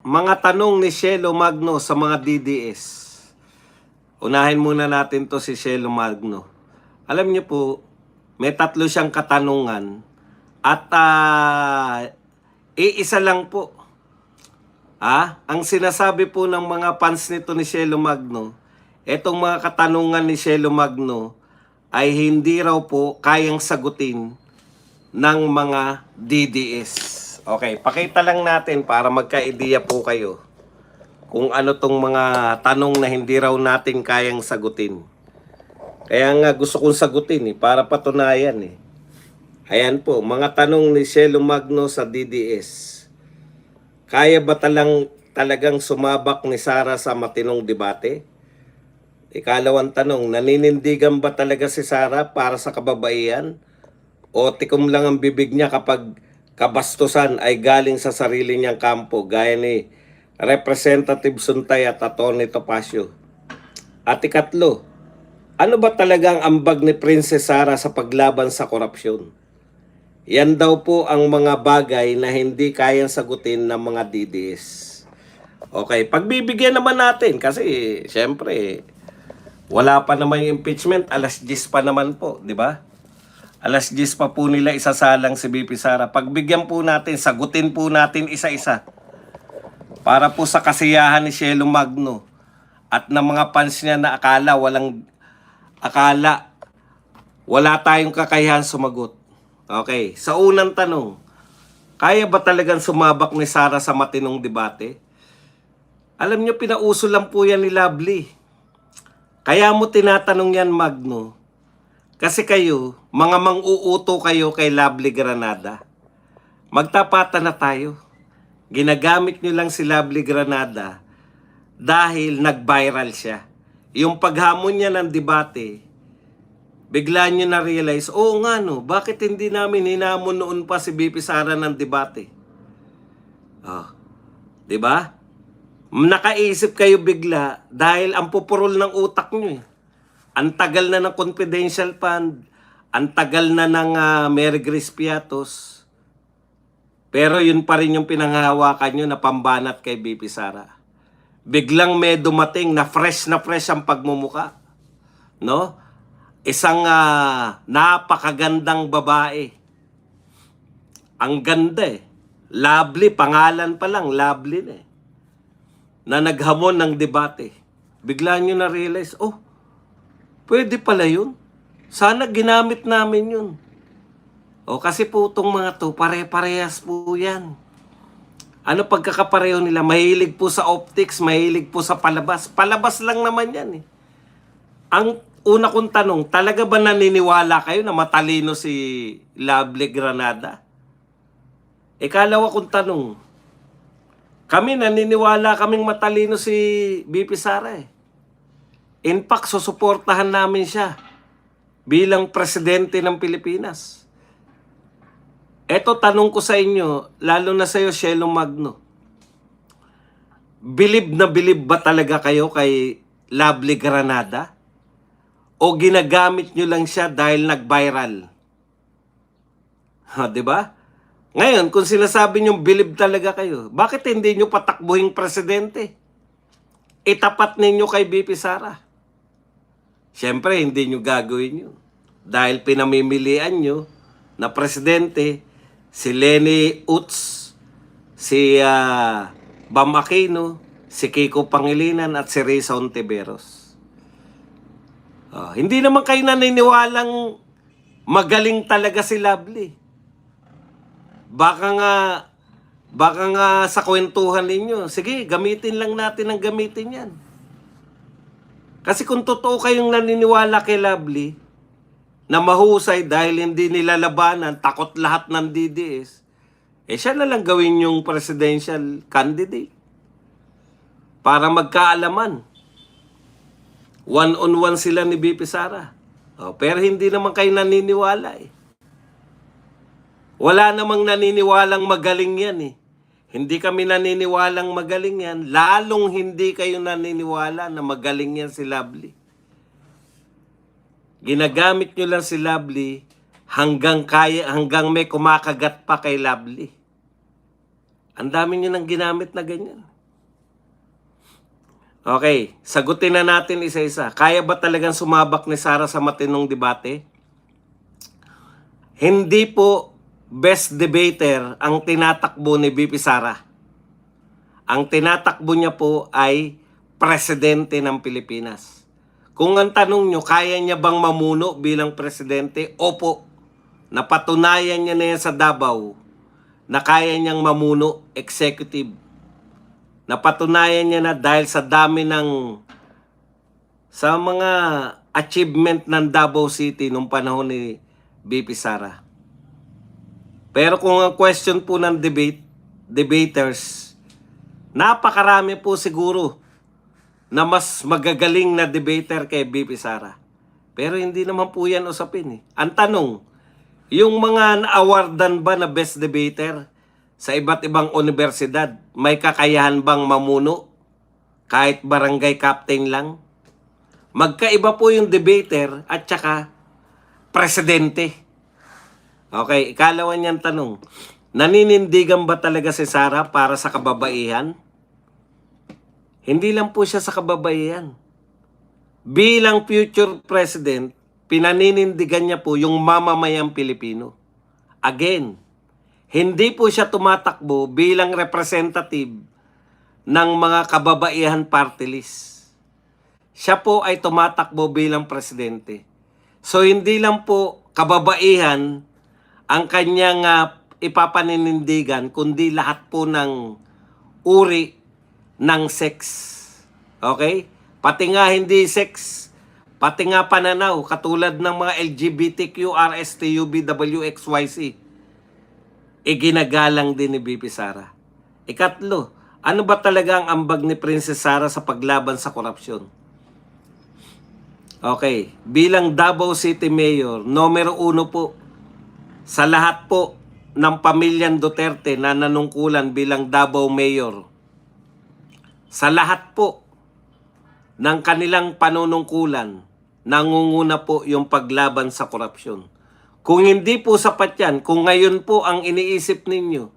Mga tanong ni Shelo Magno sa mga DDS. Unahin muna natin to si Shelo Magno. Alam niyo po, may tatlo siyang katanungan at iisa lang po. Ang sinasabi po ng mga fans nito ni Shelo Magno, etong mga katanungan ni Shelo Magno ay hindi raw po kayang sagutin ng mga DDS. Okay, pakita lang natin para magka-ideya po kayo kung ano tong mga tanong na hindi raw natin kayang sagutin. Kaya nga gusto kong sagutin para patunayan Ayan po, mga tanong ni Shelo Magno sa DDS. Kaya ba talagang sumabak ni Sara sa matinong debate? Ikalawang tanong, naninindigan ba talaga si Sara para sa kababaihan? O tikom lang ang bibig niya kapag kabastusan ay galing sa sarili niyang kampo, gaya ni Representative Suntay at Atty. Topacio? At ikatlo, ano ba talagang ambag ni Princess Sara sa paglaban sa korupsyon? Yan daw po ang mga bagay na hindi kayang sagutin ng mga DDS. Okay, pagbibigyan naman natin kasi syempre wala pa naman yung impeachment, alas 10 pa naman po, di ba? Alas 10 pa po nila isasalang si BP Sara. Pagbigyan po natin, sagutin po natin isa-isa. Para po sa kasiyahan ni Shelo Magno at ng mga fans niya na wala tayong kakayahan sumagot. Okay, sa unang tanong, kaya ba talagang sumabak ni Sara sa matinong debate? Alam niyo, pinauso lang po yan ni Lovely. Kaya mo tinatanong yan, Magno. Kasi kayo, mga mang-uuto kayo kay Lovely Granada. Magtapatan na tayo. Ginagamit nyo lang si Lovely Granada dahil nag-viral siya. Yung paghamon niya ng debate, bigla nyo na-realize, oo nga no, bakit hindi namin hinamon noon pa si BP Sara ng debate? Diba? Nakaisip kayo bigla dahil ang pupurol ng utak nyo Ang tagal na ng confidential fund, ang tagal na ng Mary Grace Piatos. Pero yun pa rin yung pinanghahawakan nyo na pambanat kay BP Sara. Biglang may dumating na fresh ang pagmumuka. No? Isang napakagandang babae. Ang ganda Lovely, pangalan pa lang, Lovely na naghamon ng debate. Bigla nyo na-realize, pwede pala yun. Sana ginamit namin yun. Kasi po itong mga to, pare-parehas po yan. Ano pagkakapareho nila? Mahilig po sa optics, mahilig po sa palabas. Palabas lang naman yan Ang una kong tanong, talaga ba naniniwala kayo na matalino si Lovely Granada? Ikalawa kong tanong, kami naniniwala kaming matalino si BP Sara In fact, susuportahan namin siya bilang presidente ng Pilipinas. Eto, tanong ko sa inyo, lalo na sa iyo, Shelo Magno. Bilib na bilib ba talaga kayo kay Lovely Granada? O ginagamit nyo lang siya dahil nag-viral? Diba? Ngayon, kung sinasabi nyo bilib talaga kayo, bakit hindi nyo patakbuhing presidente? Itapat ninyo kay BP Sara. Siyempre, hindi nyo gagawin yun. Dahil pinamimilian nyo na presidente, si Lenny Utz, si Bam Aquino, si Kiko Pangilinan, at si Risa Ontiveros. Hindi naman kayo naniniwalang magaling talaga si Lovely. Baka nga sa kwentuhan ninyo, sige, gamitin lang natin ang gamitin yan. Kasi kung totoo kayong naniniwala kay Lovely na mahusay dahil hindi nila labanan, takot lahat ng DDS, siya na lang gawin yung presidential candidate para magkaalaman. One-on-one sila ni BP Sara. Pero hindi naman kayo naniniwala Wala namang naniniwalang magaling yan Hindi kami naniniwalang magaling yan. Lalong hindi kayo naniniwala na magaling yan si Lovely. Ginagamit nyo lang si Lovely hanggang may kumakagat pa kay Lovely. Ang dami nyo nang ginamit na ganyan. Okay, sagutin na natin isa-isa. Kaya ba talagang sumabak ni Sara sa matinong debate? Hindi po best debater ang tinatakbo ni VP Sara. Ang tinatakbo niya po ay presidente ng Pilipinas. Kung ang tanong nyo, kaya niya bang mamuno bilang presidente? Opo. Napatunayan niya na yan sa Davao na kaya niyang mamuno executive. Napatunayan niya na dahil sa dami sa mga achievement ng Davao City nung panahon ni VP Sara. Pero kung ang question po ng debaters, napakarami po siguro na mas magagaling na debater kay VP Sara. Pero hindi naman po yan usapin eh. Ang tanong, yung mga na-awardan ba na best debater sa iba't ibang universidad, may kakayahan bang mamuno? Kahit barangay captain lang? Magkaiba po yung debater at saka presidente. Okay, ikalawa niyang tanong, naninindigan ba talaga si Sara para sa kababaihan? Hindi lang po siya sa kababaihan. Bilang future president, pinaninindigan niya po yung mamamayang Pilipino. Again, hindi po siya tumatakbo bilang representative ng mga kababaihan party list. Siya po ay tumatakbo bilang presidente. So hindi lang po kababaihan ang kanyang ipapaninindigan, kundi lahat po ng uri ng sex. Okay? Pati nga hindi sex, pati nga pananaw, katulad ng mga LGBTQ, RSTUV, WXYZ. Iginagalang din ni VP Sara. Ikatlo, ano ba talaga ang ambag ni Princess Sara sa paglaban sa korupsyon? Okay, bilang Davao City Mayor, numero 1 po sa lahat po ng pamilyang Duterte na nanungkulan bilang Davao Mayor. Sa lahat po ng kanilang panunungkulan, nangunguna po yung paglaban sa korupsyon. Kung hindi po sapat yan, kung ngayon po ang iniisip ninyo,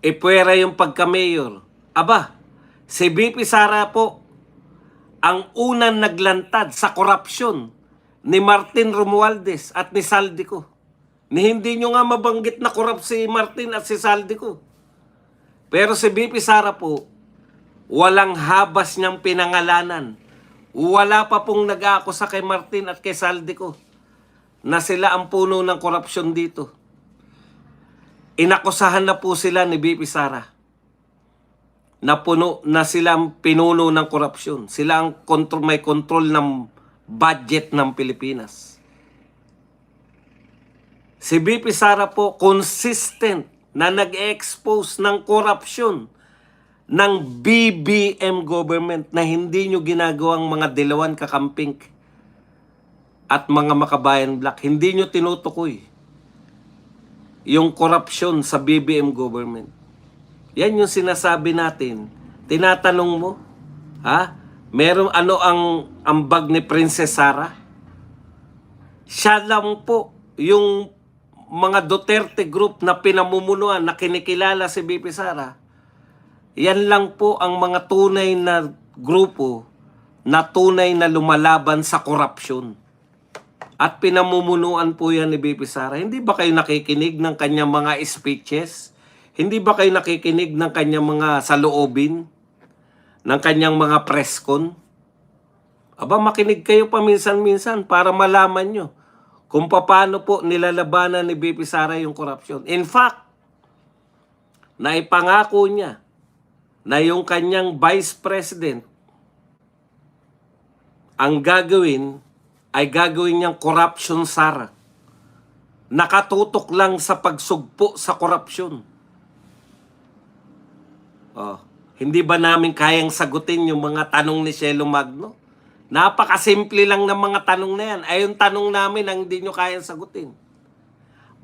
ipwera yung pagka-mayor, aba, si VP Sara po, ang unang naglantad sa korupsyon ni Martin Romualdez at ni Saldico. Ni hindi nyo nga mabanggit na korap si Martin at si Saldico. Pero si VP Sara po, walang habas niyang pinangalanan. Wala pa pong nag-aakusa kay Martin at kay Saldico na sila ang puno ng korupsyon dito. Inakusahan na po sila ni VP Sara na sila ang pinuno ng korupsyon. Sila ang may control ng budget ng Pilipinas. Si VP Sara po consistent na nag-expose ng korupsyon ng BBM government na hindi nyo ginagawang mga dilawan kakamping at mga makabayan black. Hindi nyo tinutukoy yung korupsyon sa BBM government. Yan yung sinasabi natin. Tinatanong mo, ha? Meron ano ang ambag ni Princess Sara? Siya lang po yung mga Duterte group na pinamumunuan na kinikilala si VP Sara. Yan lang po ang mga tunay na grupo na tunay na lumalaban sa korupsyon. At pinamumunuan po yan ni VP Sara. Hindi ba kayo nakikinig ng kanyang mga speeches? Hindi ba kayo nakikinig ng kanyang mga saloobin? Ng kanyang mga press con? Aba, makinig kayo paminsan-minsan para malaman nyo kung paano po nilalabanan ni VP Sara yung korupsyon. In fact, naipangako niya na yung kanyang vice president ang gagawin ay gagawin niyang corruption Sara. Nakatutok lang sa pagsugpo sa korupsyon. Oh, hindi ba namin kayang sagutin yung mga tanong ni Shelo Magno? Napakasimple lang ng mga tanong na yan. Ay yung tanong namin ang hindi nyo kayang sagutin.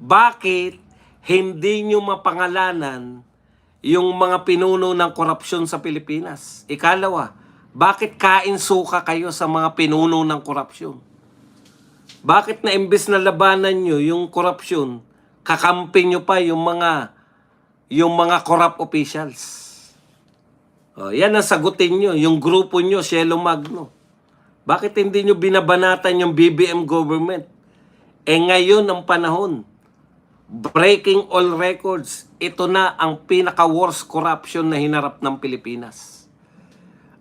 Bakit hindi nyo mapangalanan yung mga pinuno ng korupsyon sa Pilipinas? Ikalawa, bakit kain suka kayo sa mga pinuno ng korupsyon? Bakit na imbes na labanan nyo yung korupsyon, kakampi nyo pa yung mga corrupt officials? Yan ang sagutin nyo, yung grupo nyo, Cielo Magno. Bakit hindi nyo binabanatan yung BBM government? Ngayon ang panahon, breaking all records, ito na ang pinaka-worst corruption na hinarap ng Pilipinas.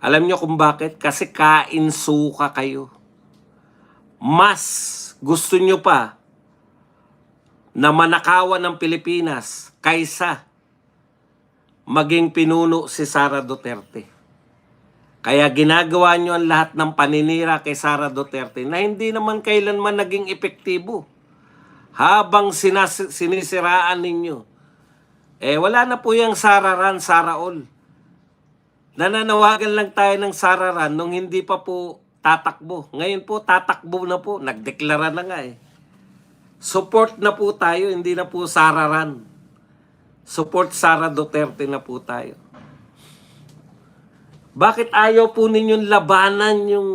Alam nyo kung bakit? Kasi kain-suka kayo. Mas gusto nyo pa na manakawan ng Pilipinas kaysa maging pinuno si Sara Duterte. Kaya ginagawa nyo ang lahat ng paninira kay Sara Duterte na hindi naman kailanman naging epektibo. Habang sinisiraan ninyo, wala na po yung Sara Run, Sara All. Nananawagan lang tayo ng Sara Run nung hindi pa po tatakbo. Ngayon po, tatakbo na po. Nagdeklara na nga Support na po tayo, hindi na po Sara Run. Support Sara Duterte na po tayo. Bakit ayaw po ninyong labanan yung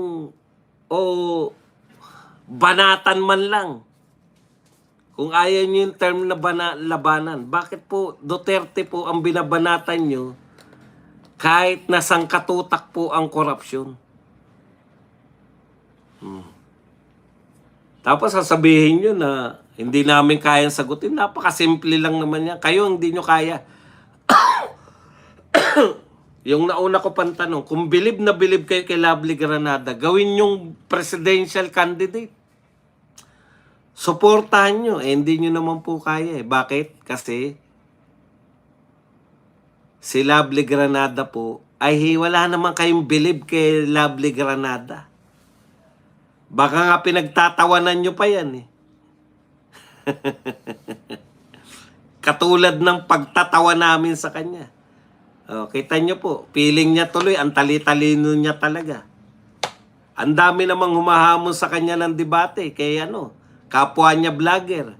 banatan man lang? Kung ayaw nyo yung term na labanan, bakit po Duterte po ang binabanatan nyo kahit na sangkatutak po ang korupsyon? Tapos sasabihin nyo na hindi namin kayang sagutin. Napakasimple lang naman yan. Kayo hindi nyo kaya. Yung nauna ko pang tanong, kung bilib na bilib kayo kay Lovely Granada, gawin yung presidential candidate. Suportahan nyo. Hindi nyo naman po kaya Bakit? Kasi si Lovely Granada po ay wala naman kayong bilib kay Lovely Granada. Baka nga pinagtatawanan nyo pa yan Katulad ng pagtatawa namin sa kanya. Kita nyo po, feeling niya tuloy, ang tali-talino niya talaga. Ang dami namang humahamon sa kanya ng debate, kay kapwa niya vlogger.